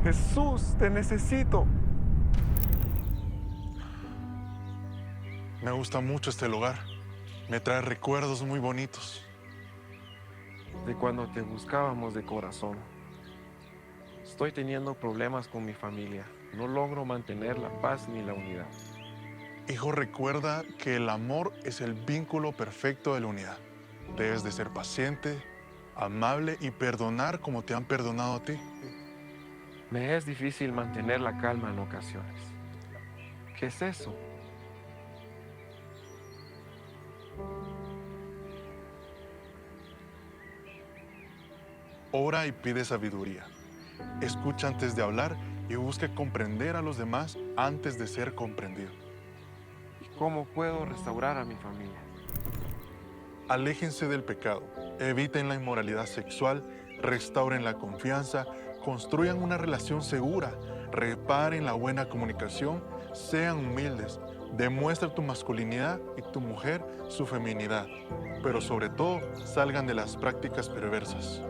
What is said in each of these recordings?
Jesús, te necesito. Me gusta mucho este lugar. Me trae recuerdos muy bonitos. De cuando te buscábamos de corazón. Estoy teniendo problemas con mi familia. No logro mantener la paz ni la unidad. Hijo, recuerda que el amor es el vínculo perfecto de la unidad. Debes de ser paciente, amable y perdonar como te han perdonado a ti. Me es difícil mantener la calma en ocasiones. ¿Qué es eso? Ora y pide sabiduría. Escucha antes de hablar y busca comprender a los demás antes de ser comprendido. ¿Y cómo puedo restaurar a mi familia? Aléjense del pecado, eviten la inmoralidad sexual, restauren la confianza, construyan una relación segura, reparen la buena comunicación, sean humildes, demuestra tu masculinidad y tu mujer su feminidad, pero sobre todo salgan de las prácticas perversas.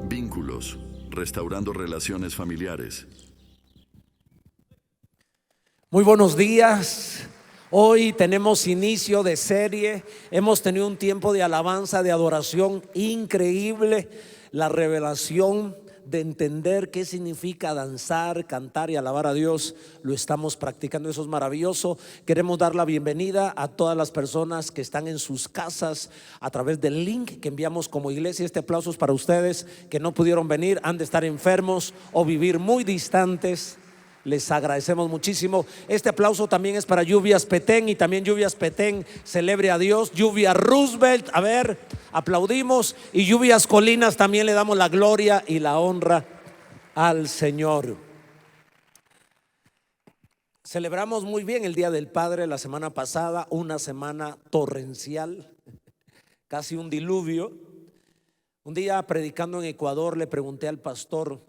Vínculos, restaurando relaciones familiares. Muy buenos días. Hoy tenemos inicio de serie. Hemos tenido un tiempo de alabanza, de adoración increíble. La revelación de entender qué significa danzar, cantar y alabar a Dios, lo estamos practicando. Eso es maravilloso. Queremos dar la bienvenida a todas las personas que están en sus casas a través del link que enviamos como iglesia. Este aplauso es para ustedes que no pudieron venir, han de estar enfermos o vivir muy distantes. Les agradecemos muchísimo. Este aplauso también es para Lluvias Petén, y también Lluvias Petén celebre a Dios. Lluvia Roosevelt, a ver, aplaudimos. Y Lluvias Colinas también le damos la gloria y la honra al Señor. Celebramos muy bien el Día del Padre la semana pasada, una semana torrencial, casi un diluvio. Un día predicando en Ecuador le pregunté al pastor,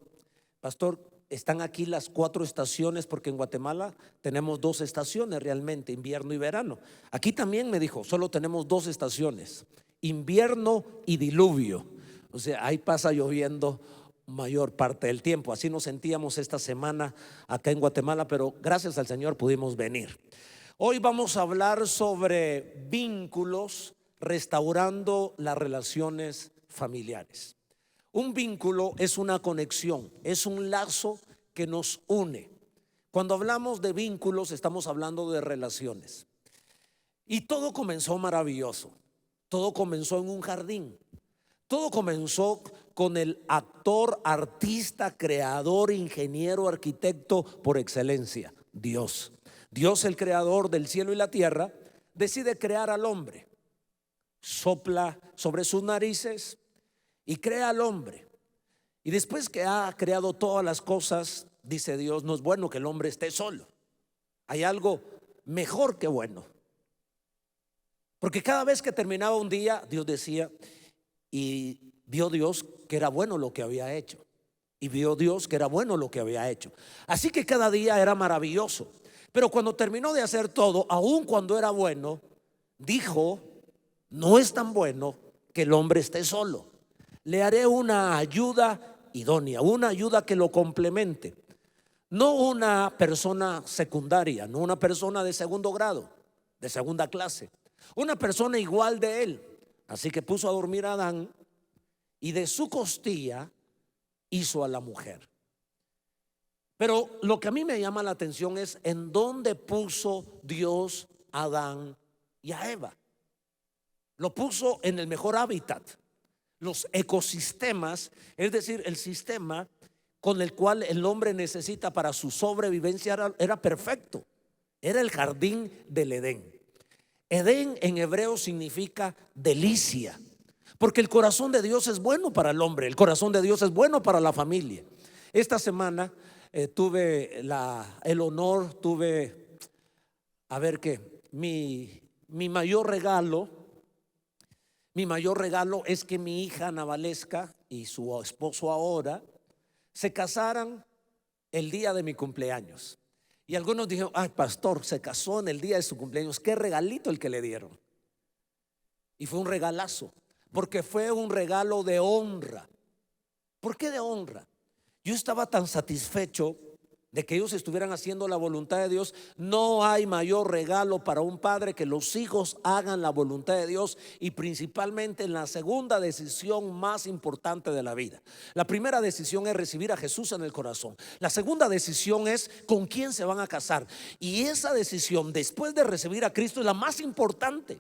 ¿están aquí las 4 estaciones? Porque en Guatemala tenemos 2 estaciones realmente, invierno y verano. Aquí también me dijo, solo tenemos 2 estaciones, invierno y diluvio. O sea, ahí pasa lloviendo mayor parte del tiempo. Así nos sentíamos esta semana acá en Guatemala, pero gracias al Señor pudimos venir. Hoy vamos a hablar sobre vínculos, restaurando las relaciones familiares. Un vínculo es una conexión, es un lazo que nos une. Cuando hablamos de vínculos estamos hablando de relaciones. Y todo comenzó maravilloso. Todo comenzó en un jardín. Todo comenzó con el actor, artista, creador, ingeniero, arquitecto por excelencia, Dios. Dios, el creador del cielo y la tierra, decide crear al hombre. Sopla sobre sus narices y crea al hombre. Y después que ha creado todas las cosas, dice Dios, no es bueno que el hombre esté solo. Hay algo mejor que bueno. Porque cada vez que terminaba un día, Dios decía, y vio Dios que era bueno lo que había hecho. Y vio Dios que era bueno lo que había hecho. Así que cada día era maravilloso. Pero cuando terminó de hacer todo, aun cuando era bueno, dijo, no es tan bueno que el hombre esté solo. Le haré una ayuda idónea, una ayuda que lo complemente. No una persona secundaria, no una persona de segundo grado, de segunda clase, una persona igual de él. Así que puso a dormir a Adán y de su costilla hizo a la mujer. Pero lo que a mí me llama la atención es en dónde puso Dios a Adán y a Eva. Lo puso en el mejor hábitat. Los ecosistemas, es decir, el sistema con el cual el hombre necesita para su sobrevivencia era perfecto. Era el jardín del Edén. Edén en hebreo significa delicia, porque el corazón de Dios es bueno para el hombre, el corazón de Dios es bueno para la familia. Esta semana tuve el honor, a ver qué, mi mayor regalo es que mi hija Ana Valesca y su esposo ahora se casaran el día de mi cumpleaños. Y algunos dijeron: ay, pastor, se casó en el día de su cumpleaños, qué regalito el que le dieron. Y fue un regalazo, porque fue un regalo de honra. ¿Por qué de honra? Yo estaba tan satisfecho de que ellos estuvieran haciendo la voluntad de Dios. No hay mayor regalo para un padre que los hijos hagan la voluntad de Dios, y principalmente en la segunda decisión más importante de la vida. La primera decisión es recibir a Jesús en el corazón. La segunda decisión es con quién se van a casar, y esa decisión después de recibir a Cristo es la más importante.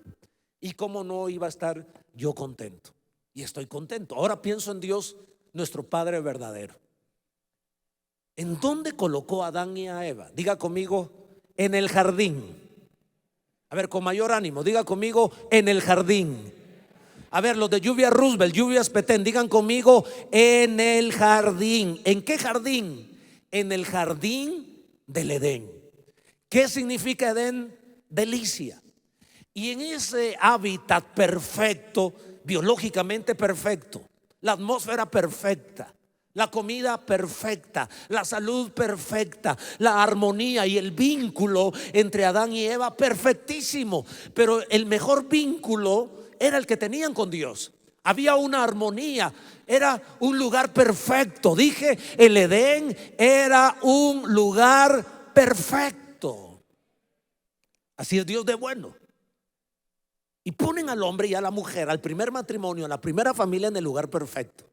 Y cómo no iba a estar yo contento, y estoy contento. Ahora pienso en Dios, nuestro Padre verdadero. ¿En dónde colocó a Adán y a Eva? Diga conmigo: en el jardín. A ver, con mayor ánimo, diga conmigo: en el jardín. A ver, los de Lluvia Roosevelt, Lluvias Petén, digan conmigo: en el jardín. ¿En qué jardín? En el jardín del Edén. ¿Qué significa Edén? Delicia. Y en ese hábitat perfecto, biológicamente perfecto, la atmósfera perfecta, la comida perfecta, la salud perfecta, la armonía y el vínculo entre Adán y Eva perfectísimo. Pero el mejor vínculo era el que tenían con Dios. Había una armonía, era un lugar perfecto. Dije, el Edén era un lugar perfecto. Así es Dios de bueno. Y ponen al hombre y a la mujer, al primer matrimonio, a la primera familia, en el lugar perfecto.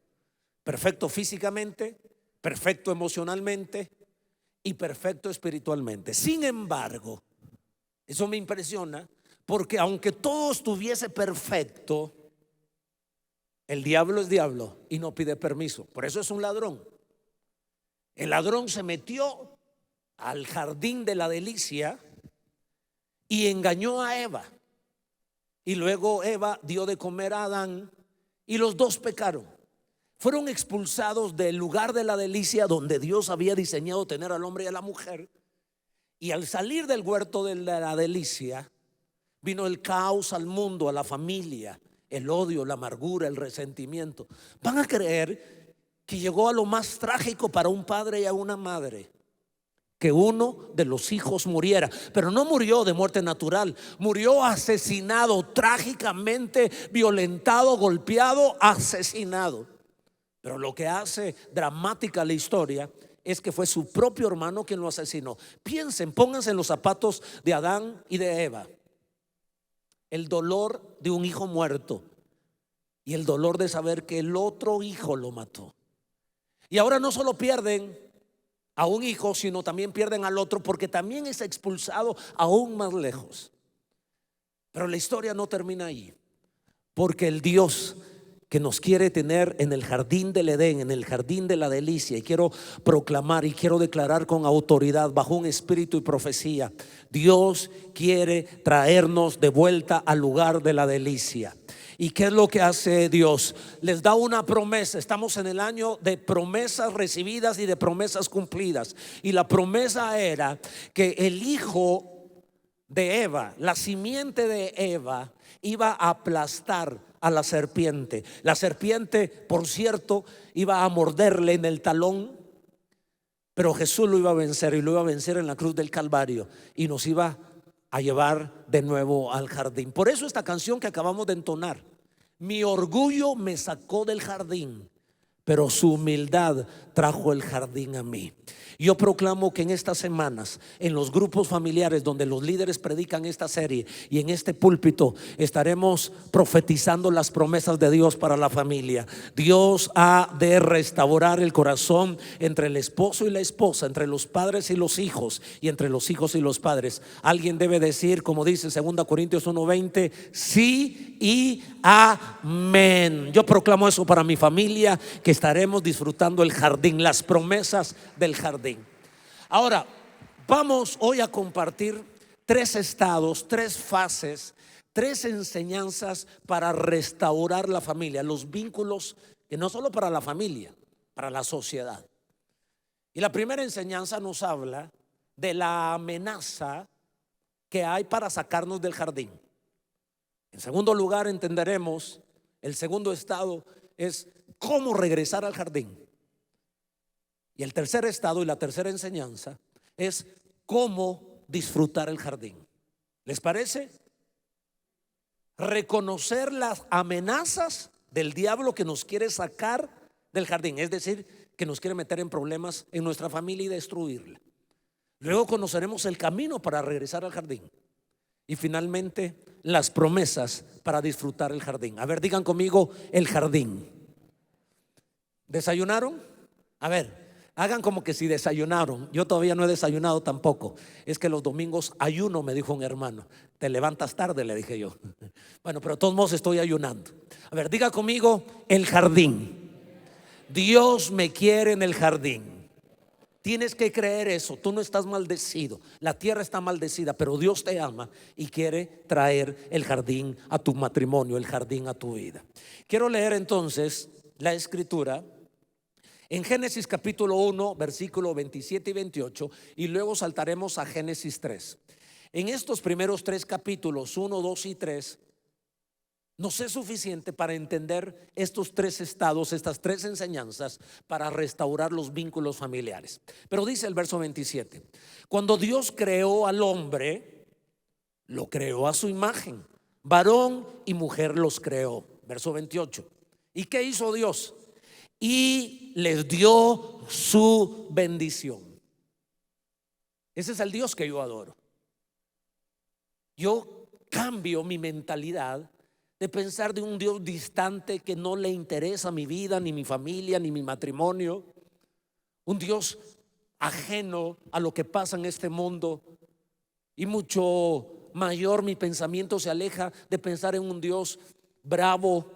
Perfecto físicamente, perfecto emocionalmente y perfecto espiritualmente. Sin embargo, eso me impresiona, porque aunque todo estuviese perfecto, el diablo es diablo y no pide permiso. Por eso es un ladrón. El ladrón se metió al jardín de la delicia y engañó a Eva. Y luego Eva dio de comer a Adán, y los dos pecaron. Fueron expulsados del lugar de la delicia donde Dios había diseñado tener al hombre y a la mujer. Y al salir del huerto de la delicia, vino el caos al mundo, a la familia, el odio, la amargura, el resentimiento. Van a creer que llegó a lo más trágico para un padre y a una madre: que uno de los hijos muriera. Pero no murió de muerte natural, murió asesinado, trágicamente violentado, golpeado, asesinado. Pero lo que hace dramática la historia es que fue su propio hermano quien lo asesinó. Piensen, pónganse en los zapatos de Adán y de Eva. El dolor de un hijo muerto y el dolor de saber que el otro hijo lo mató. Y ahora no solo pierden a un hijo, sino también pierden al otro, porque también es expulsado aún más lejos. Pero la historia no termina ahí, porque el Dios que nos quiere tener en el jardín del Edén, en el jardín de la delicia, y quiero proclamar y quiero declarar con autoridad, bajo un espíritu y profecía: Dios quiere traernos de vuelta al lugar de la delicia. ¿Y qué es lo que hace Dios? Les da una promesa. Estamos en el año de promesas recibidas y de promesas cumplidas. Y la promesa era que el hijo de Eva, la simiente de Eva, iba a aplastar a la serpiente. La serpiente, por cierto, iba a morderle en el talón, pero Jesús lo iba a vencer, y lo iba a vencer en la cruz del Calvario, y nos iba a llevar de nuevo al jardín. Por eso esta canción que acabamos de entonar: mi orgullo me sacó del jardín, pero su humildad trajo el jardín a mí. Yo proclamo que en estas semanas, en los grupos familiares donde los líderes predican esta serie, y en este púlpito, estaremos profetizando las promesas de Dios para la familia. Dios ha de restaurar el corazón entre el esposo y la esposa, entre los padres y los hijos, y entre los hijos y los padres. Alguien debe decir, como dice 2 Corintios 1:20, sí y amén. Yo proclamo eso para mi familia, que estaremos disfrutando el jardín, las promesas del jardín. Ahora, vamos hoy a compartir 3 estados, 3 fases, 3 enseñanzas para restaurar la familia, los vínculos, que no solo para la familia, para la sociedad. Y la primera enseñanza nos habla de la amenaza que hay para sacarnos del jardín. En segundo lugar, entenderemos, el segundo estado es cómo regresar al jardín. Y el tercer estado y la tercera enseñanza es cómo disfrutar el jardín. ¿Les parece? Reconocer las amenazas del diablo que nos quiere sacar del jardín, es decir, que nos quiere meter en problemas en nuestra familia y destruirla. Luego conoceremos el camino para regresar al jardín. Y finalmente, las promesas para disfrutar el jardín. A ver, digan conmigo, el jardín. ¿Desayunaron? A ver, hagan como que si desayunaron. Yo todavía no he desayunado tampoco. Es que los domingos ayuno, me dijo un hermano. Te levantas tarde, le dije yo. Bueno, pero de todos modos estoy ayunando. A ver, diga conmigo, el jardín. Dios me quiere en el jardín. Tienes que creer eso. Tú no estás maldecido. La tierra está maldecida, pero Dios te ama y quiere traer el jardín a tu matrimonio, el jardín a tu vida. Quiero leer entonces la escritura en Génesis capítulo 1, versículo 27 y 28, y luego saltaremos a Génesis 3. En estos primeros tres capítulos, 1, 2 y 3, nos es suficiente para entender estos tres estados, estas tres enseñanzas para restaurar los vínculos familiares. Pero dice el verso 27: cuando Dios creó al hombre, lo creó a su imagen, varón y mujer los creó. Verso 28. ¿Y qué hizo Dios? Y les dio su bendición. Ese es el Dios que yo adoro. Yo cambio mi mentalidad de pensar de un Dios distante que no le interesa mi vida, ni mi familia, ni mi matrimonio. Un Dios ajeno a lo que pasa en este mundo. Y mucho mayor mi pensamiento se aleja de pensar en un Dios bravo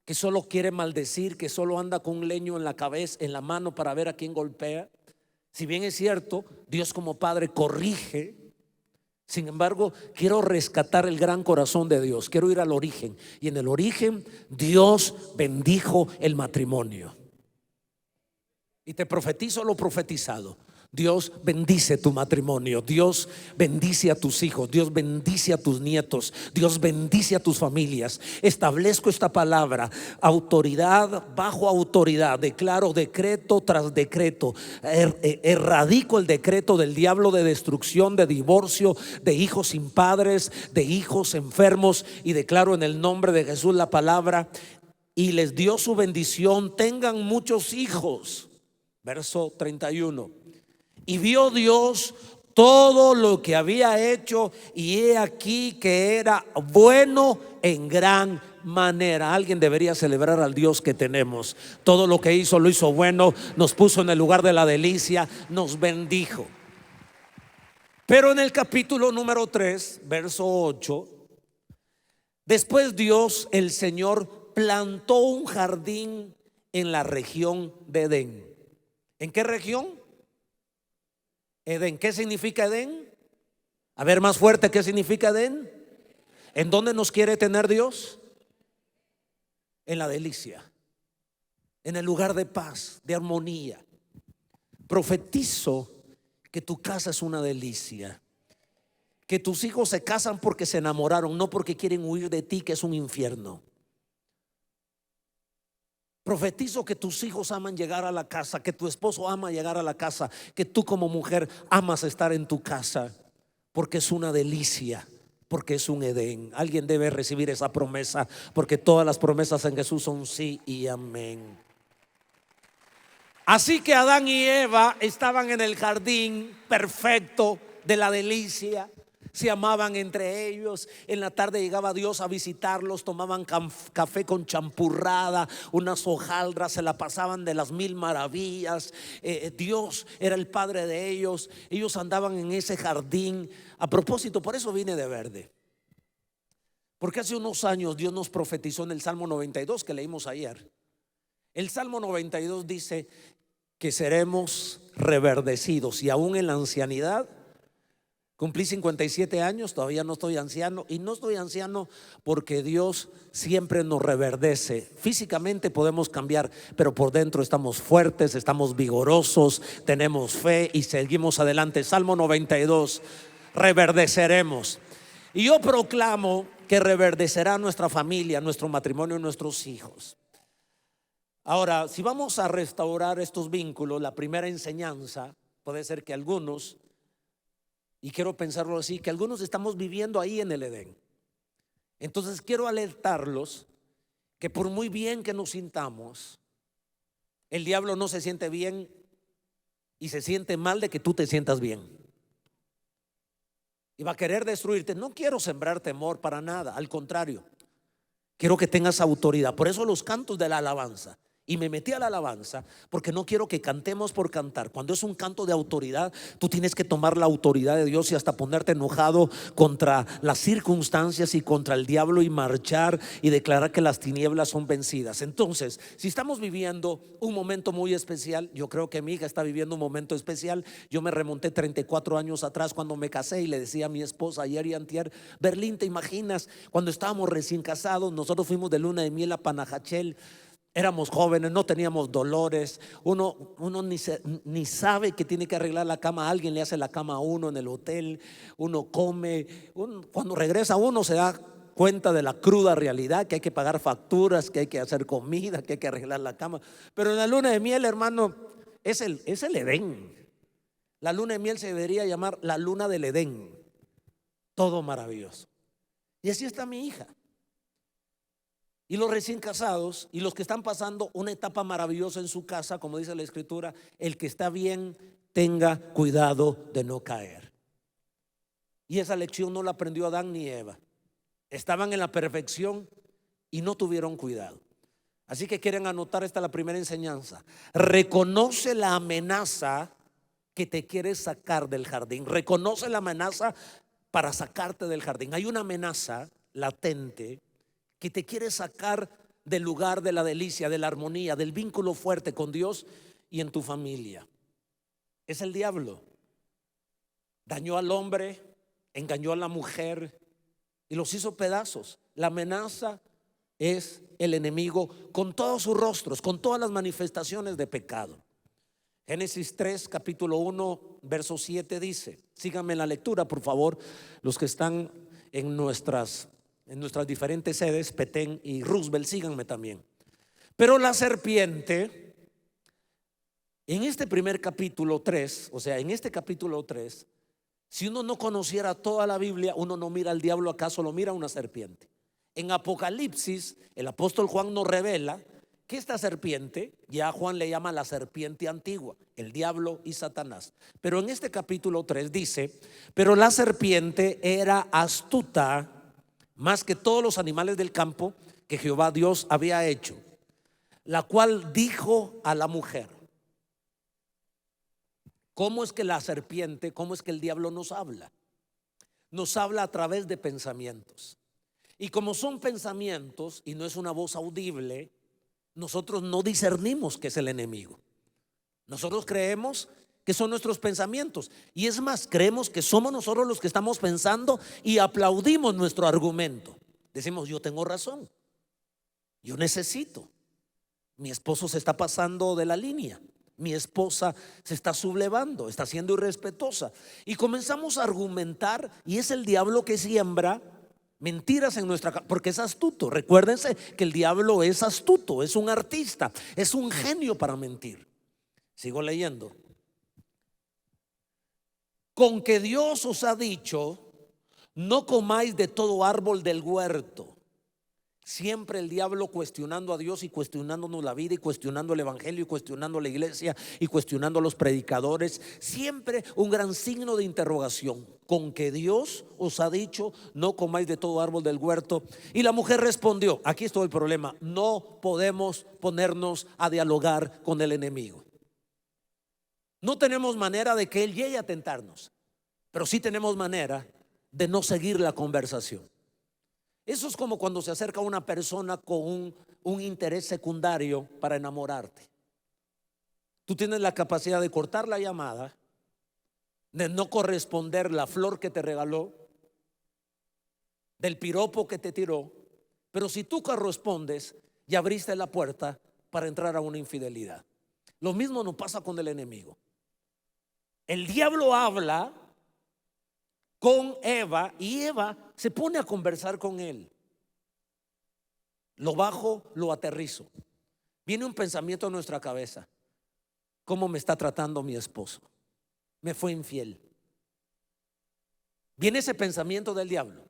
que solo quiere maldecir, que solo anda con un leño en la cabeza, en la mano para ver a quién golpea. Si bien es cierto, Dios como Padre corrige, sin embargo, quiero rescatar el gran corazón de Dios. Quiero ir al origen. Y en el origen, Dios bendijo el matrimonio. Y te profetizo lo profetizado. Dios bendice tu matrimonio. Dios bendice a tus hijos. Dios bendice a tus nietos. Dios bendice a tus familias. Establezco esta palabra: autoridad bajo autoridad. Declaro decreto tras decreto. Erradico el decreto del diablo de destrucción, de divorcio, de hijos sin padres, de hijos enfermos. Y declaro en el nombre de Jesús la palabra: y les dio su bendición, tengan muchos hijos. Verso 31. Y vio Dios todo lo que había hecho, y he aquí que era bueno en gran manera. Alguien debería celebrar al Dios que tenemos. Todo lo que hizo, lo hizo bueno. Nos puso en el lugar de la delicia, nos bendijo. Pero en el capítulo número 3, verso 8, después Dios, el Señor, plantó un jardín en la región de Edén. ¿En qué región? Edén. ¿Qué significa Edén? A ver, más fuerte, ¿qué significa Edén? ¿En dónde nos quiere tener Dios? En la delicia, en el lugar de paz, de armonía. Profetizo que tu casa es una delicia, que tus hijos se casan porque se enamoraron, no porque quieren huir de ti, que es un infierno. Profetizo que tus hijos aman llegar a la casa, que tu esposo ama llegar a la casa, que tú como mujer amas estar en tu casa, porque es una delicia, porque es un Edén. Alguien debe recibir esa promesa, porque todas las promesas en Jesús son sí y amén. Así que Adán y Eva estaban en el jardín perfecto de la delicia. Se amaban entre ellos. En la tarde llegaba Dios a visitarlos. Tomaban café con champurrada, unas hojaldras, se la pasaban de las mil maravillas. Dios era el padre de ellos. Ellos andaban en ese jardín. A propósito, por eso vine de verde, porque hace unos años Dios nos profetizó en el Salmo 92 que leímos ayer. El Salmo 92 dice que seremos reverdecidos, y aún en la ancianidad. Cumplí 57 años, todavía no estoy anciano. Y no estoy anciano porque Dios siempre nos reverdece. Físicamente podemos cambiar, pero por dentro estamos fuertes, estamos vigorosos, tenemos fe y seguimos adelante. Salmo 92, reverdeceremos. Y yo proclamo que reverdecerá nuestra familia, nuestro matrimonio y nuestros hijos. Ahora, si vamos a restaurar estos vínculos, la primera enseñanza puede ser que algunos, y quiero pensarlo así, que algunos estamos viviendo ahí en el Edén. Entonces quiero alertarlos que por muy bien que nos sintamos, el diablo no se siente bien y se siente mal de que tú te sientas bien. Y va a querer destruirte. No quiero sembrar temor para nada, al contrario, quiero que tengas autoridad. Por eso los cantos de la alabanza. Y me metí a la alabanza porque no quiero que cantemos por cantar. Cuando es un canto de autoridad, tú tienes que tomar la autoridad de Dios y hasta ponerte enojado contra las circunstancias y contra el diablo y marchar y declarar que las tinieblas son vencidas. Entonces, si estamos viviendo un momento muy especial, yo creo que mi hija está viviendo un momento especial. Yo me remonté 34 años atrás cuando me casé y le decía a mi esposa ayer y antier: Berlín, ¿te imaginas cuando estábamos recién casados? Nosotros fuimos de luna de miel a Panajachel. Éramos jóvenes, no teníamos dolores. Uno ni sabe que tiene que arreglar la cama. Alguien le hace la cama a uno en el hotel. Uno come. Cuando regresa uno se da cuenta de la cruda realidad, que hay que pagar facturas, que hay que hacer comida, que hay que arreglar la cama. Pero en la luna de miel, hermano, es el Edén. La luna de miel se debería llamar la luna del Edén. Todo maravilloso. Y así está mi hija. Y los recién casados y los que están pasando una etapa maravillosa en su casa, como dice la Escritura, el que está bien tenga cuidado de no caer. Y esa lección no la aprendió Adán ni Eva. Estaban en la perfección y no tuvieron cuidado. Así que quieren anotar, esta la primera enseñanza. Reconoce la amenaza que te quiere sacar del jardín. Reconoce la amenaza para sacarte del jardín. Hay una amenaza latente que te quiere sacar del lugar de la delicia, de la armonía, del vínculo fuerte con Dios y en tu familia. Es el diablo. Dañó al hombre, engañó a la mujer y los hizo pedazos. La amenaza es el enemigo con todos sus rostros, con todas las manifestaciones de pecado. Génesis 3, capítulo 1, verso 7 dice, síganme en la lectura por favor, los que están en nuestras diferentes sedes, Petén y Roosevelt, síganme también. Pero la serpiente, en este primer capítulo 3, o sea, en este capítulo 3, si uno no conociera toda la Biblia, uno no mira al diablo, acaso lo mira una serpiente. En Apocalipsis, el apóstol Juan nos revela que esta serpiente, ya Juan le llama la serpiente antigua, el diablo y Satanás. Pero en este capítulo 3 dice, pero la serpiente era astuta más que todos los animales del campo que Jehová Dios había hecho, la cual dijo a la mujer. ¿Cómo es que la serpiente, cómo es que el diablo nos habla? Nos habla a través de pensamientos. Y como son pensamientos y no es una voz audible, nosotros no discernimos que es el enemigo. Nosotros creemos que son nuestros pensamientos, y es más, creemos que somos nosotros los que estamos pensando y aplaudimos nuestro argumento. Decimos, yo tengo razón, yo necesito. Mi esposo se está pasando de la línea, mi esposa se está sublevando, está siendo irrespetuosa, y comenzamos a argumentar, y es el diablo que siembra mentiras en nuestra casa, porque es astuto. Recuérdense que el diablo es astuto, es un artista, es un genio para mentir. Sigo leyendo. Con que Dios os ha dicho, no comáis de todo árbol del huerto. Siempre el diablo cuestionando a Dios y cuestionándonos la vida y cuestionando el evangelio y cuestionando la iglesia y cuestionando a los predicadores. Siempre un gran signo de interrogación. Con que Dios os ha dicho, no comáis de todo árbol del huerto. Y la mujer respondió, aquí está el problema, no podemos ponernos a dialogar con el enemigo. No tenemos manera de que él llegue a tentarnos, pero sí tenemos manera de no seguir la conversación. Eso es como cuando se acerca una persona con un interés secundario para enamorarte. Tú tienes la capacidad de cortar la llamada, de no corresponder la flor que te regaló, del piropo que te tiró, pero si tú correspondes, ya abriste la puerta para entrar a una infidelidad. Lo mismo nos pasa con el enemigo. El diablo habla con Eva y Eva se pone a conversar con él. Lo bajo, lo aterrizo. Viene un pensamiento a nuestra cabeza: ¿cómo me está tratando mi esposo? Me fue infiel. Viene ese pensamiento del diablo.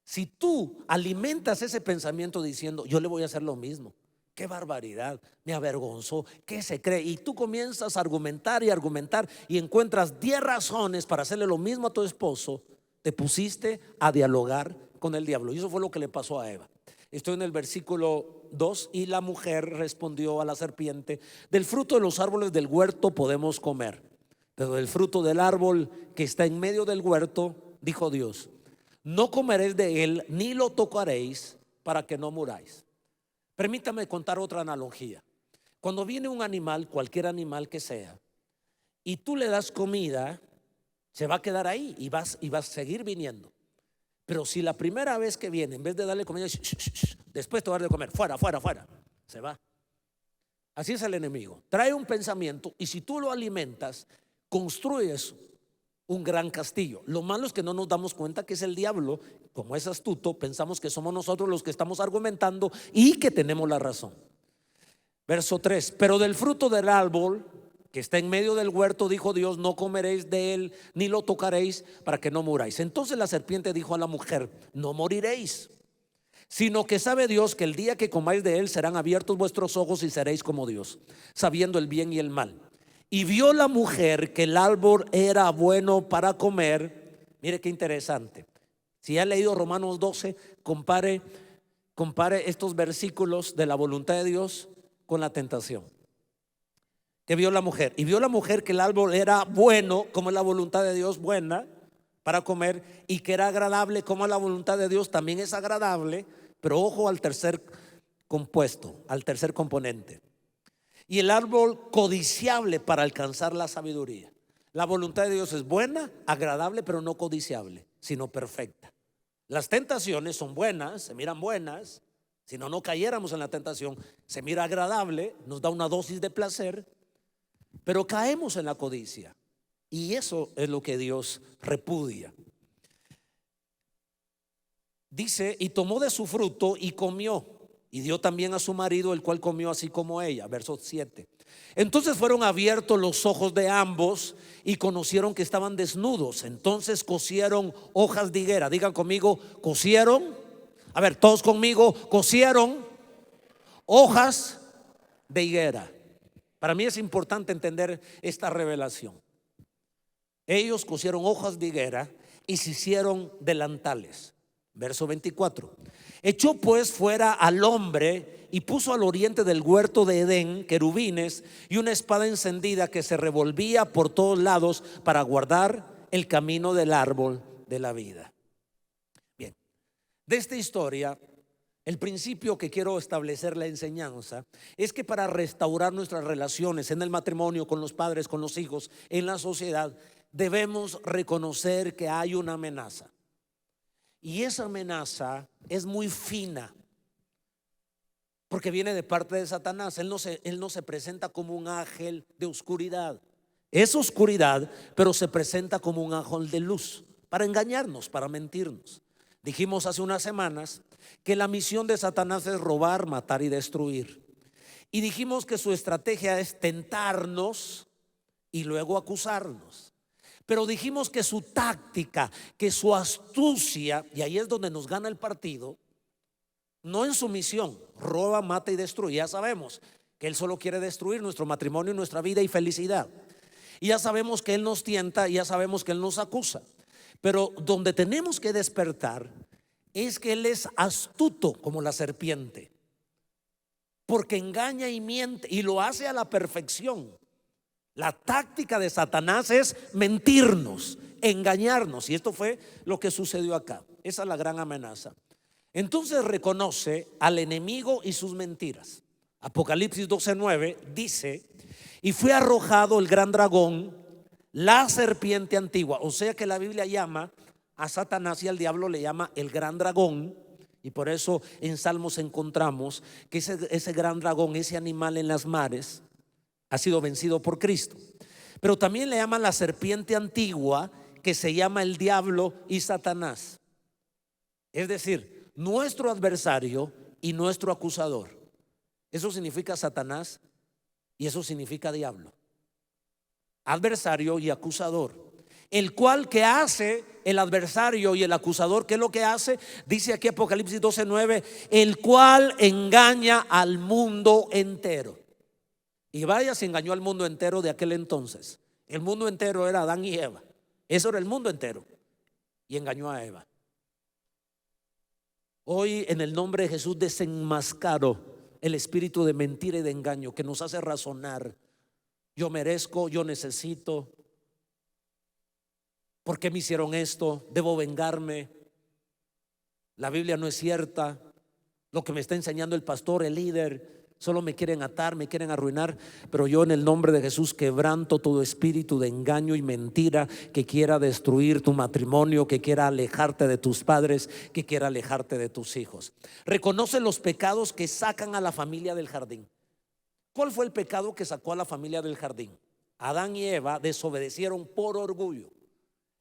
Si tú alimentas ese pensamiento diciendo: yo le voy a hacer lo mismo, qué barbaridad, me avergonzó, ¿qué se cree? Y tú comienzas a argumentar y argumentar y encuentras 10 razones para hacerle lo mismo a tu esposo. Te pusiste a dialogar con el diablo. Y eso fue lo que le pasó a Eva. Estoy en el versículo 2. Y la mujer respondió a la serpiente: del fruto de los árboles del huerto podemos comer, pero del fruto del árbol que está en medio del huerto, dijo Dios, no comeréis de él ni lo tocaréis, para que no muráis. Permítame contar otra analogía. Cuando viene un animal, cualquier animal que sea, y tú le das comida, se va a quedar ahí y vas a seguir viniendo. Pero si la primera vez que viene, en vez de darle comida, después te va a dar de comer, fuera, fuera, fuera, se va. Así es el enemigo. Trae un pensamiento y si tú lo alimentas, construyes un gran castillo. Lo malo es que no nos damos cuenta que es el diablo. Como es astuto, pensamos que somos nosotros los que estamos argumentando y que tenemos la razón. Verso 3: pero del fruto del árbol que está en medio del huerto, dijo Dios, no comeréis de él ni lo tocaréis, para que no muráis. Entonces la serpiente dijo a la mujer: no moriréis, sino que sabe Dios que el día que comáis de él serán abiertos vuestros ojos y seréis como Dios, sabiendo el bien y el mal. Y vio la mujer que el árbol era bueno para comer. Mire qué interesante. Si ha leído Romanos 12, compare estos versículos de la voluntad de Dios con la tentación. Que vio la mujer. Y vio la mujer que el árbol era bueno, como es la voluntad de Dios, buena para comer, y que era agradable, como es la voluntad de Dios, también es agradable. Pero ojo al tercer compuesto, al tercer componente. Y el árbol codiciable para alcanzar la sabiduría. La voluntad de Dios es buena, agradable, pero no codiciable, sino perfecta. Las tentaciones son buenas, se miran buenas. Si no cayéramos en la tentación, se mira agradable, nos da una dosis de placer, pero caemos en la codicia. Y eso es lo que Dios repudia. Dice: y tomó de su fruto y comió, y dio también a su marido, el cual comió así como ella. Verso 7. Entonces fueron abiertos los ojos de ambos y conocieron que estaban desnudos. Entonces cosieron hojas de higuera. Digan conmigo: cosieron. A ver, todos conmigo: cosieron hojas de higuera. Para mí es importante entender esta revelación. Ellos cosieron hojas de higuera y se hicieron delantales. Verso 24. Echó pues fuera al hombre y puso al oriente del huerto de Edén querubines y una espada encendida que se revolvía por todos lados para guardar el camino del árbol de la vida. Bien, de esta historia, el principio que quiero establecer, la enseñanza, es que para restaurar nuestras relaciones en el matrimonio, con los padres, con los hijos, en la sociedad, debemos reconocer que hay una amenaza. Y esa amenaza es muy fina, porque viene de parte de Satanás. Él no se presenta como un ángel de oscuridad. Es oscuridad, pero se presenta como un ángel de luz, para engañarnos, para mentirnos. Dijimos hace unas semanas que la misión de Satanás es robar, matar y destruir. Y dijimos que su estrategia es tentarnos y luego acusarnos. Pero dijimos que su táctica, que su astucia, y ahí es donde nos gana el partido, no en su misión, roba, mata y destruye. Ya sabemos que él solo quiere destruir nuestro matrimonio, nuestra vida y felicidad. Y ya sabemos que él nos tienta, y ya sabemos que él nos acusa. Pero donde tenemos que despertar es que él es astuto como la serpiente, porque engaña y miente y lo hace a la perfección. La táctica de Satanás es mentirnos, engañarnos, y esto fue lo que sucedió acá. Esa es la gran amenaza. Entonces reconoce al enemigo y sus mentiras. Apocalipsis 12:9 dice: y fue arrojado el gran dragón, la serpiente antigua. O sea que la Biblia llama a Satanás y al diablo, le llama el gran dragón. Y por eso en Salmos encontramos que ese gran dragón, ese animal en las mares, ha sido vencido por Cristo. Pero también le llaman la serpiente antigua, que se llama el diablo y Satanás. Es decir, nuestro adversario y nuestro acusador. Eso significa Satanás y eso significa diablo, adversario y acusador. El cual que hace el adversario y el acusador, ¿qué es lo que hace? Dice aquí Apocalipsis 12:9, el cual engaña al mundo entero. Y vaya, se engañó al mundo entero de aquel entonces. El mundo entero era Adán y Eva. Eso era el mundo entero. Y engañó a Eva. Hoy, en el nombre de Jesús, desenmascaro el espíritu de mentira y de engaño que nos hace razonar. Yo merezco, yo necesito. ¿Por qué me hicieron esto? Debo vengarme. La Biblia no es cierta. Lo que me está enseñando el pastor, el líder, solo me quieren atar, me quieren arruinar. Pero yo, en el nombre de Jesús, quebranto todo espíritu de engaño y mentira que quiera destruir tu matrimonio, que quiera alejarte de tus padres, que quiera alejarte de tus hijos. Reconoce los pecados que sacan a la familia del jardín. ¿Cuál fue el pecado que sacó a la familia del jardín? Adán y Eva desobedecieron por orgullo.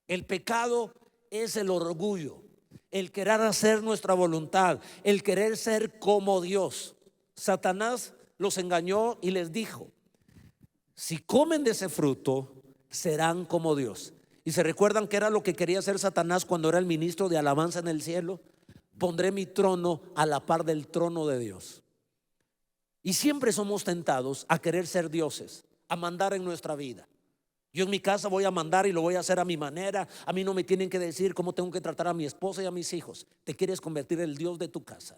El pecado es el orgullo, el querer hacer nuestra voluntad, el querer ser como Dios. Satanás los engañó y les dijo: si comen de ese fruto, serán como Dios. Y se recuerdan que era lo que quería hacer Satanás cuando era el ministro de alabanza en el cielo: pondré mi trono a la par del trono de Dios. Y siempre somos tentados a querer ser dioses, a mandar en nuestra vida. Yo en mi casa voy a mandar y lo voy a hacer a mi manera. A mí no me tienen que decir cómo tengo que tratar a mi esposa y a mis hijos. Te quieres convertir en el Dios de tu casa.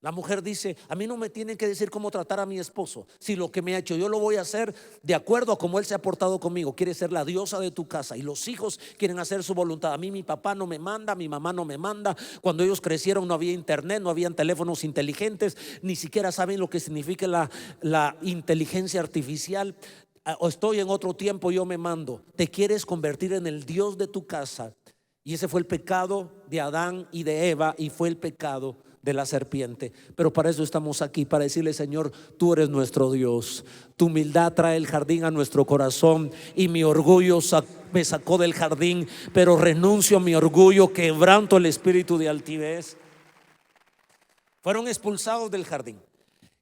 La mujer dice: a mí no me tienen que decir cómo tratar a mi esposo. Si lo que me ha hecho yo lo voy a hacer de acuerdo a cómo él se ha portado conmigo. Quiere ser la diosa de tu casa. Y los hijos quieren hacer su voluntad. A mí mi papá no me manda, mi mamá no me manda. Cuando ellos crecieron no había internet, no habían teléfonos inteligentes. Ni siquiera saben lo que significa la inteligencia artificial. O estoy en otro tiempo, yo me mando. Te quieres convertir en el Dios de tu casa. Y ese fue el pecado de Adán y de Eva, y fue el pecado de la serpiente. Pero para eso estamos aquí, para decirle: Señor, tú eres nuestro Dios. Tu humildad trae el jardín a nuestro corazón, y mi orgullo me sacó del jardín, pero renuncio a mi orgullo, quebranto el espíritu de altivez. Fueron expulsados del jardín.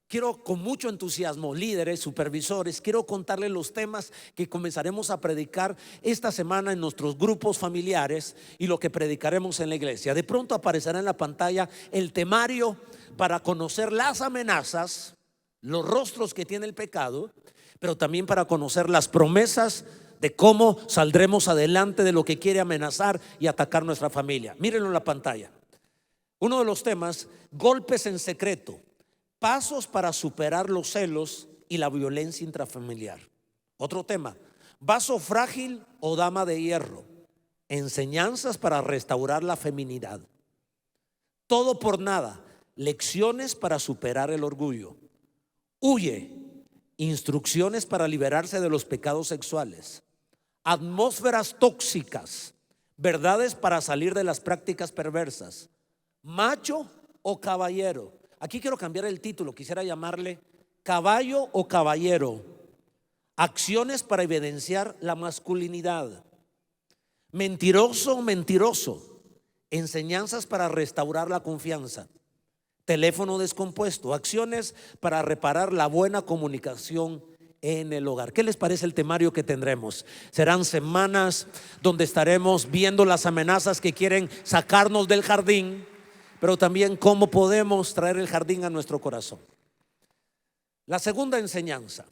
Quiero, con mucho entusiasmo, líderes, supervisores, quiero contarles los temas que comenzaremos a predicar esta semana en nuestros grupos familiares y lo que predicaremos en la iglesia. De pronto aparecerá en la pantalla el temario para conocer las amenazas, los rostros que tiene el pecado, pero también para conocer las promesas de cómo saldremos adelante de lo que quiere amenazar y atacar nuestra familia. Mírenlo en la pantalla. Uno de los temas: golpes en secreto. Pasos para superar los celos y la violencia intrafamiliar. Otro tema: vaso frágil o dama de hierro. Enseñanzas para restaurar la feminidad. Todo por nada. Lecciones para superar el orgullo. Huye. Instrucciones para liberarse de los pecados sexuales. Atmósferas tóxicas. Verdades para salir de las prácticas perversas. Macho o caballero. Aquí quiero cambiar el título, quisiera llamarle caballo o caballero. Acciones para evidenciar la masculinidad. Mentiroso o mentiroso. Enseñanzas para restaurar la confianza. Teléfono descompuesto. Acciones para reparar la buena comunicación en el hogar. ¿Qué les parece el temario que tendremos? Serán semanas donde estaremos viendo las amenazas que quieren sacarnos del jardín, pero también cómo podemos traer el jardín a nuestro corazón. La segunda enseñanza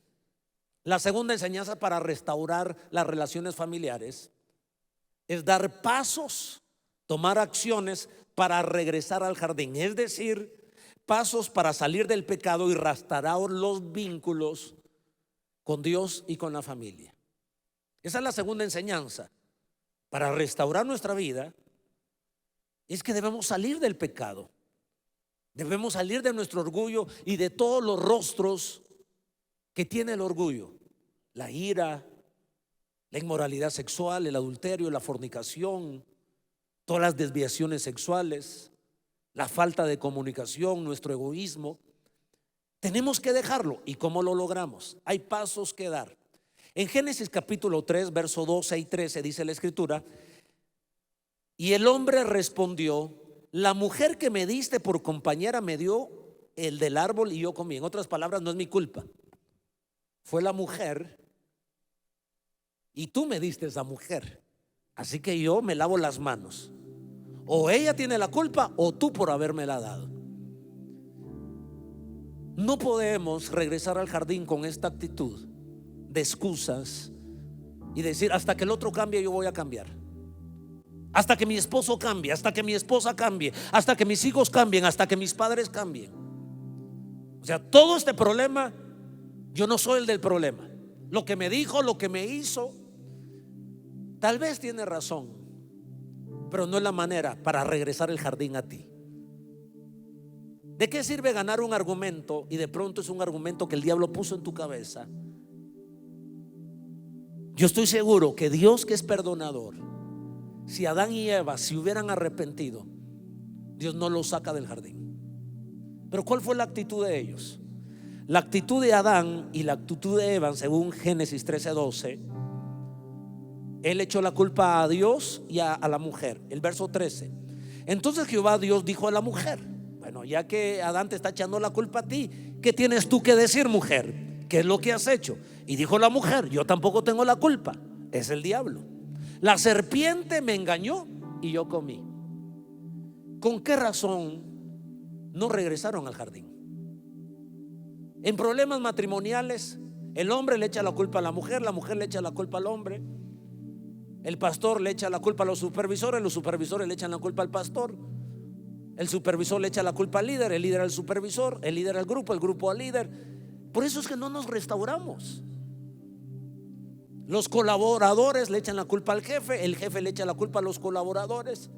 para restaurar las relaciones familiares es dar pasos, tomar acciones para regresar al jardín. Es decir, pasos para salir del pecado y restaurar los vínculos con Dios y con la familia. Esa es la segunda enseñanza. Para restaurar nuestra vida es que debemos salir del pecado. Debemos salir de nuestro orgullo y de todos los rostros que tiene el orgullo: la ira, la inmoralidad sexual, el adulterio, la fornicación, todas las desviaciones sexuales, la falta de comunicación, nuestro egoísmo. Tenemos que dejarlo. ¿Y cómo lo logramos? Hay pasos que dar. En Génesis capítulo 3, verso 12 y 13 dice la escritura: y el hombre respondió: la mujer que me diste por compañera me dio el del árbol y yo comí. En otras palabras, no es mi culpa. Fue la mujer y tú me diste esa mujer. Así que yo me lavo las manos. O ella tiene la culpa o tú por habérmela dado. No podemos regresar al jardín con esta actitud de excusas y decir: hasta que el otro cambie yo voy a cambiar. Hasta que mi esposo cambie, hasta que mi esposa cambie, hasta que mis hijos cambien, hasta que mis padres cambien. O sea, todo este problema, yo no soy el del problema. Lo que me dijo, lo que me hizo, tal vez tiene razón, pero no es la manera para regresar el jardín a ti. ¿De qué sirve ganar un argumento y de pronto es un argumento que el diablo puso en tu cabeza? Yo estoy seguro que Dios, que es perdonador, si Adán y Eva se hubieran arrepentido, Dios no los saca del jardín. Pero ¿cuál fue la actitud de ellos? La actitud de Adán y la actitud de Eva, según Génesis 13:12, él echó la culpa a Dios y a la mujer. El verso 13: entonces Jehová Dios dijo a la mujer: bueno, ya que Adán te está echando la culpa a ti, ¿qué tienes tú que decir, mujer? ¿Qué es lo que has hecho? Y dijo la mujer: yo tampoco tengo la culpa, es el diablo. La serpiente me engañó y yo comí. ¿Con qué razón no regresaron al jardín? En problemas matrimoniales, el hombre le echa la culpa a la mujer le echa la culpa al hombre, el pastor le echa la culpa a los supervisores le echan la culpa al pastor, el supervisor le echa la culpa al líder, el líder al supervisor, el líder al grupo, el grupo al líder. Por eso es que no nos restauramos. Los colaboradores le echan la culpa al jefe, el jefe le echa la culpa a los colaboradores.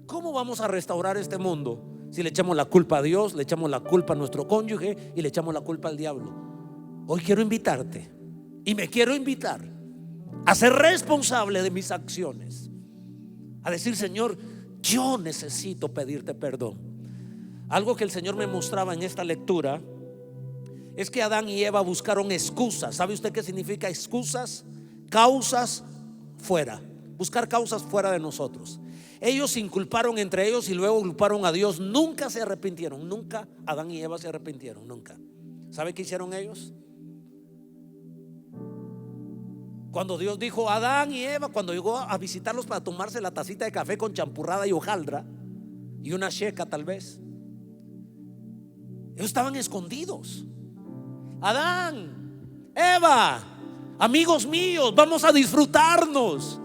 ¿Cómo vamos a restaurar este mundo si le echamos la culpa a Dios, le echamos la culpa a nuestro cónyuge y le echamos la culpa al diablo? Hoy quiero invitarte y me quiero invitar a ser responsable de mis acciones, a decir: Señor, yo necesito pedirte perdón. Algo que el Señor me mostraba en esta lectura es que Adán y Eva buscaron excusas. ¿Sabe usted qué significa excusas? Causas fuera. Buscar causas fuera de nosotros. Ellos se inculparon entre ellos y luego culparon a Dios. Nunca se arrepintieron. Nunca Adán y Eva se arrepintieron. Nunca. ¿Sabe qué hicieron ellos? Cuando Dios dijo: Adán y Eva, cuando llegó a visitarlos para tomarse la tacita de café con champurrada y hojaldra y una checa tal vez, ellos estaban escondidos. Adán, Eva, amigos míos, vamos a disfrutarnos.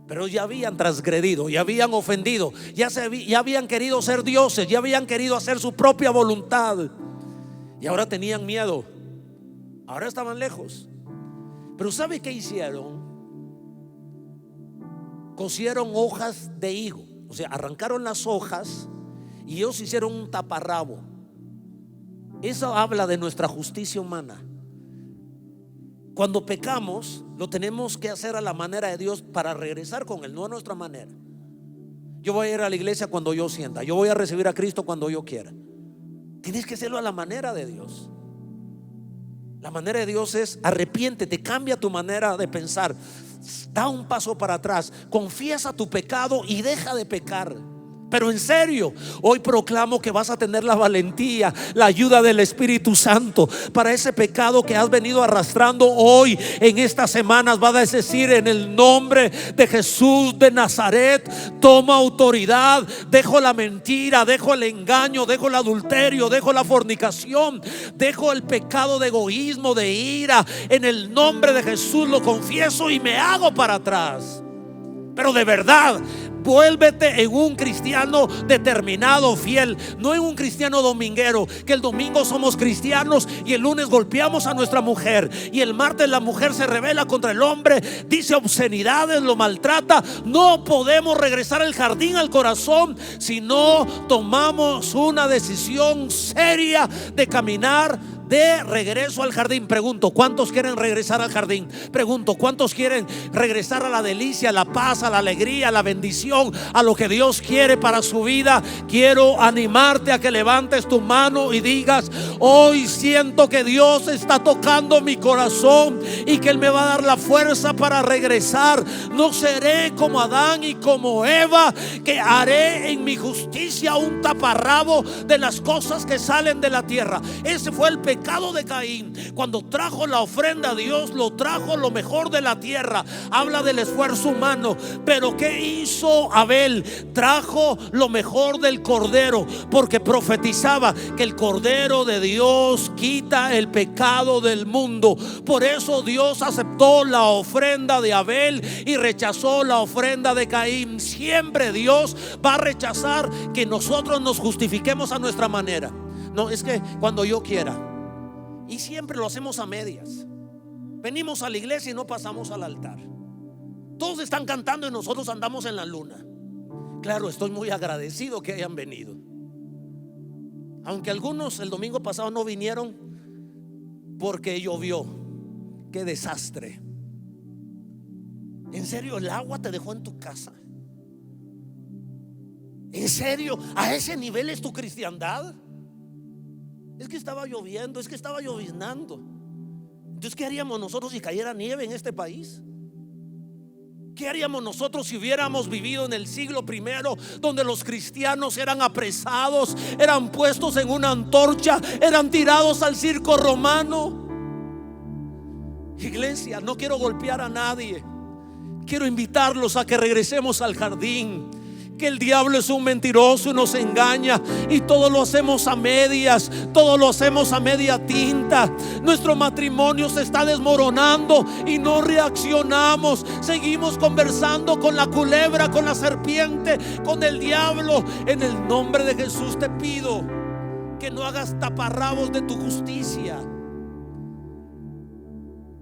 Pero ya habían transgredido, ya habían ofendido, ya habían querido ser dioses, ya habían querido hacer su propia voluntad. Y ahora tenían miedo. Ahora estaban lejos. Pero ¿sabe qué hicieron? Cosieron hojas de higo. O sea, arrancaron las hojas y ellos hicieron un taparrabo. Eso habla de nuestra justicia humana. Cuando pecamos, lo tenemos que hacer a la manera de Dios para regresar con Él, no a nuestra manera. Yo voy a ir a la iglesia cuando yo sienta, yo voy a recibir a Cristo cuando yo quiera. Tienes que hacerlo a la manera de Dios. La manera de Dios es: arrepiéntete, cambia tu manera de pensar, da un paso para atrás, confiesa tu pecado y deja de pecar. Pero en serio, hoy proclamo que vas a tener la valentía, la ayuda del Espíritu Santo para ese pecado que has venido arrastrando. Hoy, en estas semanas, vas a decir: en el nombre de Jesús de Nazaret, toma autoridad. Dejo la mentira, dejo el engaño, dejo el adulterio, dejo la fornicación, dejo el pecado de egoísmo, de ira. En el nombre de Jesús lo confieso y me hago para atrás. Pero de verdad, vuélvete en un cristiano determinado, fiel, no en un cristiano dominguero, que el domingo somos cristianos y el lunes golpeamos a nuestra mujer y el martes la mujer se rebela contra el hombre, dice obscenidades, lo maltrata. No podemos regresar el jardín al corazón si no tomamos una decisión seria de caminar de regreso al jardín. Pregunto, ¿cuántos quieren regresar al jardín? Pregunto, ¿cuántos quieren regresar a la delicia, a la paz, a la alegría, a la bendición, a lo que Dios quiere para su vida? Quiero animarte a que levantes tu mano y digas: hoy siento que Dios está tocando mi corazón y que Él me va a dar la fuerza para regresar. No seré como Adán y como Eva, que haré en mi justicia un taparrabo de las cosas que salen de la tierra. Ese fue el pecado de Caín. Cuando trajo la ofrenda a Dios, lo trajo lo mejor de la tierra. Habla del esfuerzo humano. Pero ¿qué hizo Abel? Trajo lo mejor del cordero, porque profetizaba que el cordero de Dios quita el pecado del mundo. Por eso Dios aceptó la ofrenda de Abel y rechazó la ofrenda de Caín. Siempre Dios va a rechazar que nosotros nos justifiquemos a nuestra manera. No, es que cuando yo quiera. Y siempre lo hacemos a medias. Venimos a la iglesia y no pasamos al altar. Todos están cantando y nosotros andamos en la luna. Claro, estoy muy agradecido que hayan venido, aunque algunos el domingo pasado no vinieron porque llovió. Qué desastre. ¿En serio el agua te dejó en tu casa? ¿En serio a ese nivel es tu cristiandad? Es que estaba lloviendo, es que estaba lloviznando. Entonces, ¿qué haríamos nosotros si cayera nieve en este país? ¿Qué haríamos nosotros si hubiéramos vivido en el siglo primero, donde los cristianos eran apresados, eran puestos en una antorcha, eran tirados al circo romano? Iglesia, no quiero golpear a nadie. Quiero invitarlos a que regresemos al jardín. Que el diablo es un mentiroso y nos engaña, y todo lo hacemos a medias, todo lo hacemos a media tinta. Nuestro matrimonio se está desmoronando y no reaccionamos. Seguimos conversando con la culebra, con la serpiente, con el diablo. En el nombre de Jesús te pido que no hagas taparrabos de tu justicia.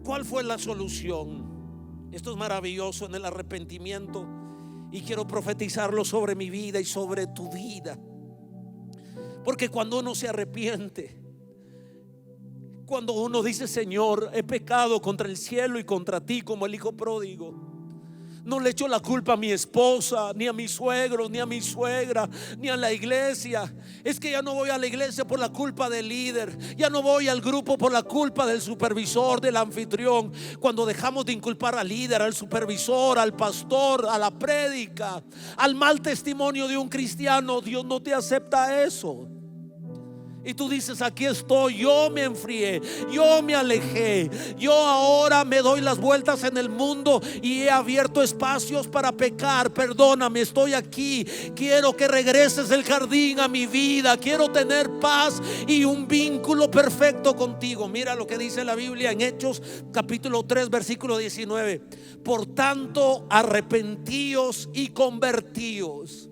¿Cuál fue la solución? Esto es maravilloso en el arrepentimiento. Y quiero profetizarlo sobre mi vida y sobre tu vida. Porque cuando uno se arrepiente, cuando uno dice: Señor, he pecado contra el cielo y contra ti, como el hijo pródigo, no le echo la culpa a mi esposa, ni a mis suegros, ni a mi suegra, ni a la iglesia. Es que ya no voy a la iglesia por la culpa del líder, ya no voy al grupo por la culpa del supervisor, del anfitrión. Cuando dejamos de inculpar al líder, al supervisor, al pastor, a la prédica, al mal testimonio de un cristiano, Dios no te acepta eso. Y tú dices: aquí estoy, yo me enfrié, yo me alejé, yo ahora me doy las vueltas en el mundo y he abierto espacios para pecar. Perdóname, estoy aquí. Quiero que regreses el jardín a mi vida. Quiero tener paz y un vínculo perfecto contigo. Mira lo que dice la Biblia en Hechos capítulo 3 versículo 19. Por tanto, arrepentíos y convertíos.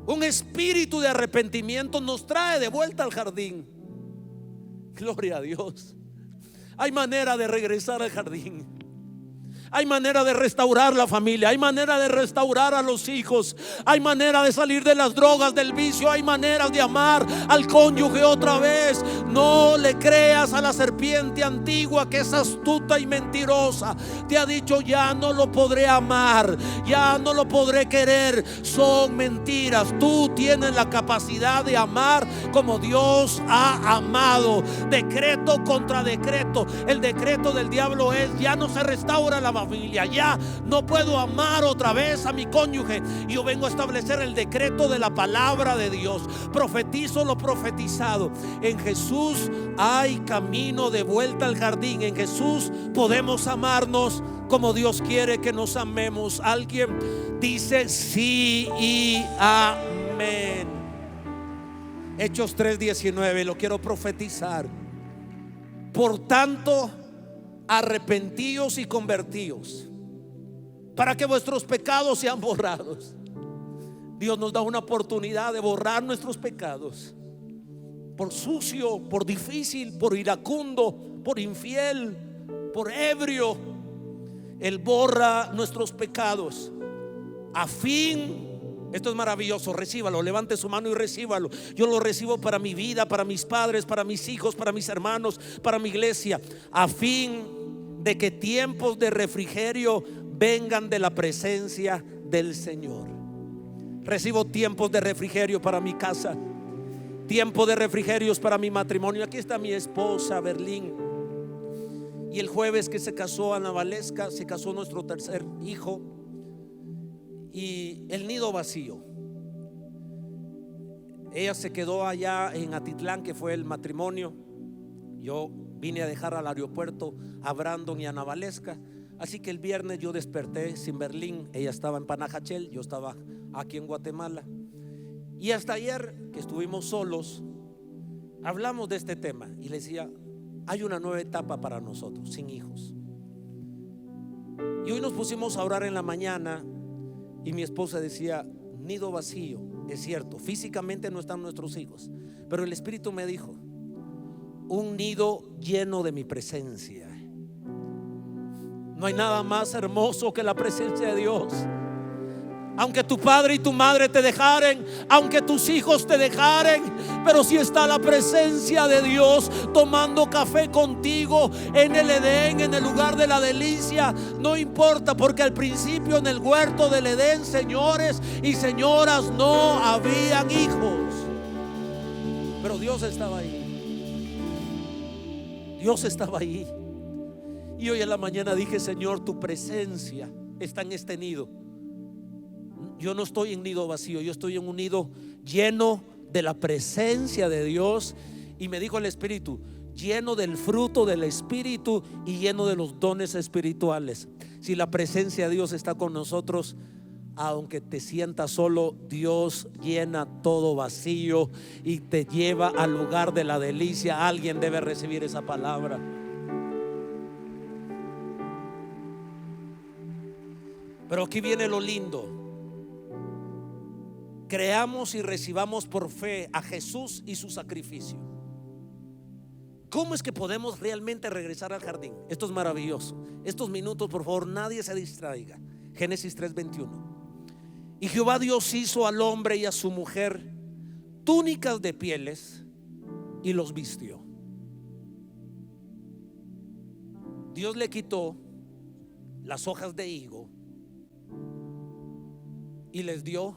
Un espíritu de arrepentimiento nos trae de vuelta al jardín. Gloria a Dios. Hay manera de regresar al jardín. Hay manera de restaurar la familia. Hay manera de restaurar a los hijos. Hay manera de salir de las drogas, del vicio. Hay maneras de amar al cónyuge otra vez. No le creas a la serpiente antigua, que es astuta y mentirosa. Te ha dicho: ya no lo podré amar, ya no lo podré querer. Son mentiras. Tú tienes la capacidad de amar como Dios ha amado. Decreto contra decreto. El decreto del diablo es: ya no se restaura la familia, ya no puedo amar otra vez a mi cónyuge. Yo vengo a establecer el decreto de la palabra de Dios. Profetizo lo profetizado. En Jesús hay camino de vuelta al jardín. En Jesús podemos amarnos como Dios quiere que nos amemos. Alguien dice sí y amén. Hechos 3:19, lo quiero profetizar. Por tanto, arrepentíos y convertíos, para que vuestros pecados sean borrados. Dios nos da una oportunidad de borrar nuestros pecados. Por sucio, por difícil, por iracundo, por infiel, por ebrio, Él borra nuestros pecados a fin Esto es maravilloso, recíbalo, levante su mano y recíbalo. Yo lo recibo para mi vida, para mis padres, para mis hijos, para mis hermanos, para mi iglesia, a fin de que tiempos de refrigerio vengan de la presencia del Señor. Recibo tiempos de refrigerio para mi casa, tiempo de refrigerios para mi matrimonio. Aquí está mi esposa Berlín, y el jueves que se casó Ana Valesca, se casó nuestro tercer hijo. Y el nido vacío. Ella se quedó allá en Atitlán, que fue el matrimonio. Yo vine a dejar al aeropuerto a Brandon y a Ana Valesca. Así que el viernes yo desperté sin Berlín. Ella estaba en Panajachel, yo estaba aquí en Guatemala. Y hasta ayer que estuvimos solos, hablamos de este tema y le decía: hay una nueva etapa para nosotros, sin hijos. Y hoy nos pusimos a orar en la mañana. Y mi esposa decía: nido vacío. Es cierto, físicamente no están nuestros hijos, pero el Espíritu me dijo: un nido lleno de mi presencia. No hay nada más hermoso que la presencia de Dios. Aunque tu padre y tu madre te dejaren, aunque tus hijos te dejaren, pero si está la presencia de Dios tomando café contigo en el Edén, en el lugar de la delicia, no importa, porque al principio en el huerto del Edén, señores y señoras, no habían hijos, pero Dios estaba ahí. Dios estaba ahí. Y hoy en la mañana dije: Señor, tu presencia está en este nido. Yo no estoy en nido vacío, yo estoy en un nido lleno de la presencia de Dios. Y me dijo el Espíritu: lleno del fruto del Espíritu y lleno de los dones espirituales. Si la presencia de Dios está con nosotros, aunque te sientas solo, Dios llena todo vacío y te lleva al lugar de la delicia. Alguien debe recibir esa palabra. Pero aquí viene lo lindo. Creamos y recibamos por fe a Jesús y su sacrificio. ¿Cómo es que podemos realmente regresar al jardín? Esto es maravilloso. Estos minutos, por favor, nadie se distraiga. Génesis 3:21. Y Jehová Dios hizo al hombre y a su mujer túnicas de pieles y los vistió. Dios le quitó las hojas de higo y les dio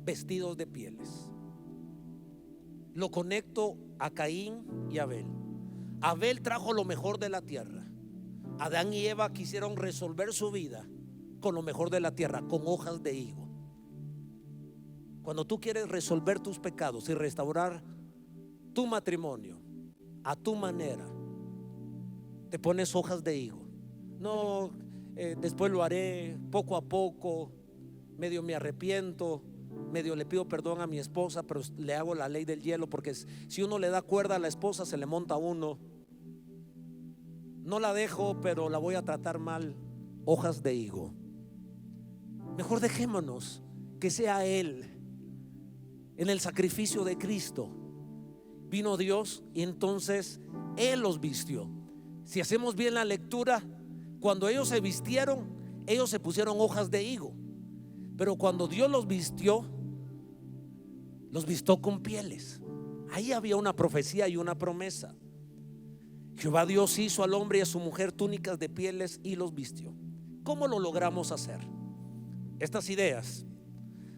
vestidos de pieles. Lo conecto a Caín y Abel. Abel trajo lo mejor de la tierra. Adán y Eva quisieron resolver su vida con lo mejor de la tierra, con hojas de higo. Cuando tú quieres resolver tus pecados y restaurar tu matrimonio a tu manera, te pones hojas de higo. No, después lo haré poco a poco, medio me arrepiento, medio le pido perdón a mi esposa, pero le hago la ley del hielo, porque si uno le da cuerda a la esposa se le monta a uno. No la dejo, pero la voy a tratar mal. Hojas de higo. Mejor dejémonos que sea Él. En el sacrificio de Cristo vino Dios y entonces Él los vistió. Si hacemos bien la lectura, cuando ellos se vistieron, ellos se pusieron hojas de higo. Pero cuando Dios los vistió con pieles. Ahí había una profecía y una promesa. Jehová Dios hizo al hombre y a su mujer túnicas de pieles y los vistió. ¿Cómo lo logramos hacer? Estas ideas: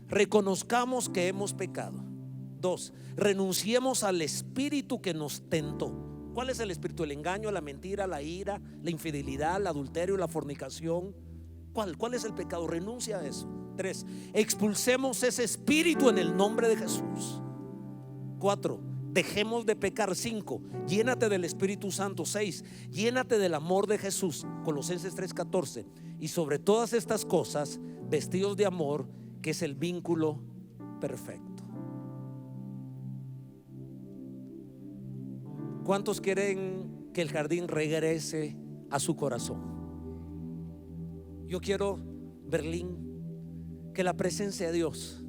reconozcamos que hemos pecado. 2, renunciemos al espíritu que nos tentó. ¿Cuál es el espíritu? El engaño, la mentira, la ira, la infidelidad, el adulterio, la fornicación. ¿Cuál es el pecado? Renuncia a eso. 3, expulsemos ese espíritu en el nombre de Jesús. 4, dejemos de pecar. 5, llénate del Espíritu Santo. 6, llénate del amor de Jesús. Colosenses 3:14. Y sobre todas estas cosas, vestidos de amor, que es el vínculo perfecto. ¿Cuántos quieren que el jardín regrese a su corazón? Yo quiero, Berlín, que la presencia de Dios,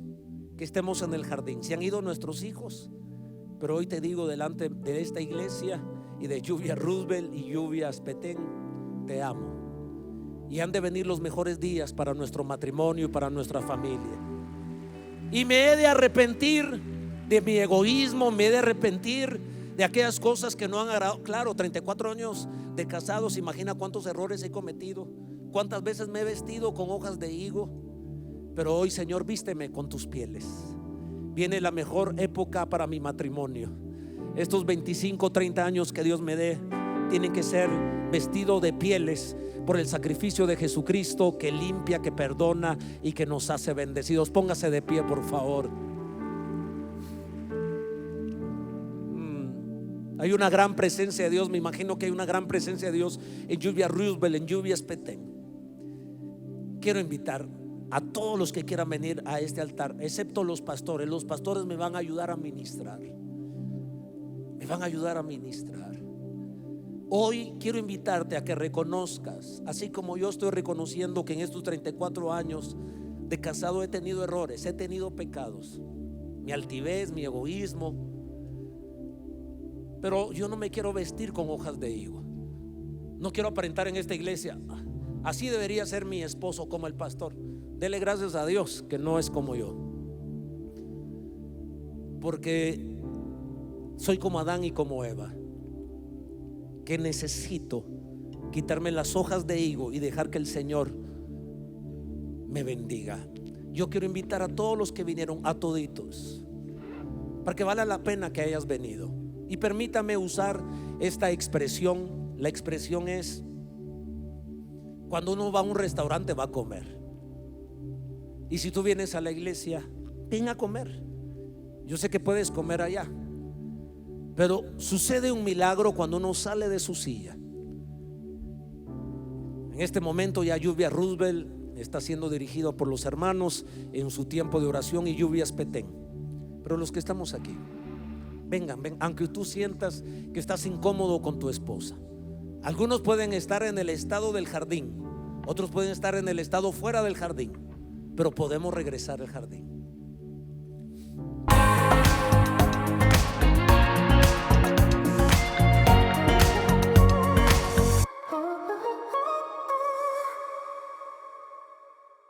que estemos en el jardín. Se han ido nuestros hijos, pero hoy te digo delante de esta iglesia y de Lluvia Roosevelt y Lluvia Petén, te amo. Y han de venir los mejores días para nuestro matrimonio y para nuestra familia. Y me he de arrepentir de mi egoísmo, me he de arrepentir de aquellas cosas que no han agradado. Claro, 34 años de casados, imagina cuántos errores he cometido, cuántas veces me he vestido con hojas de higo. Pero hoy, Señor, vísteme con tus pieles. Viene la mejor época para mi matrimonio. Estos 25, 30 años que Dios me dé tienen que ser vestido de pieles por el sacrificio de Jesucristo, que limpia, que perdona y que nos hace bendecidos. Póngase de pie, por favor. Hay una gran presencia de Dios. Me imagino que hay una gran presencia de Dios en Lluvias Roosevelt, en Lluvias Petén. Quiero invitar a todos los que quieran venir a este altar, excepto los pastores. Los pastores me van a ayudar a ministrar. Me van a ayudar a ministrar. Hoy quiero invitarte a que reconozcas, así como yo estoy reconociendo que en estos 34 años de casado he tenido errores, he tenido pecados, mi altivez, mi egoísmo. Pero yo no me quiero vestir con hojas de higo. No quiero aparentar en esta iglesia: así debería ser mi esposo como el pastor. Dele gracias a Dios que no es como yo, porque soy como Adán y como Eva, que necesito quitarme las hojas de higo y dejar que el Señor me bendiga. Yo quiero invitar a todos los que vinieron, a toditos, para que valga la pena que hayas venido. Y permítame usar esta expresión. La expresión es: cuando uno va a un restaurante, va a comer. Y si tú vienes a la iglesia, ven a comer. Yo sé que puedes comer allá, pero sucede un milagro cuando uno sale de su silla. En este momento ya Lluvias Roosevelt está siendo dirigido por los hermanos en su tiempo de oración, y Lluvias Petén. Pero los que estamos aquí, vengan, aunque tú sientas que estás incómodo con tu esposa. Algunos pueden estar en el estado del jardín, otros pueden estar en el estado fuera del jardín, pero podemos regresar al jardín.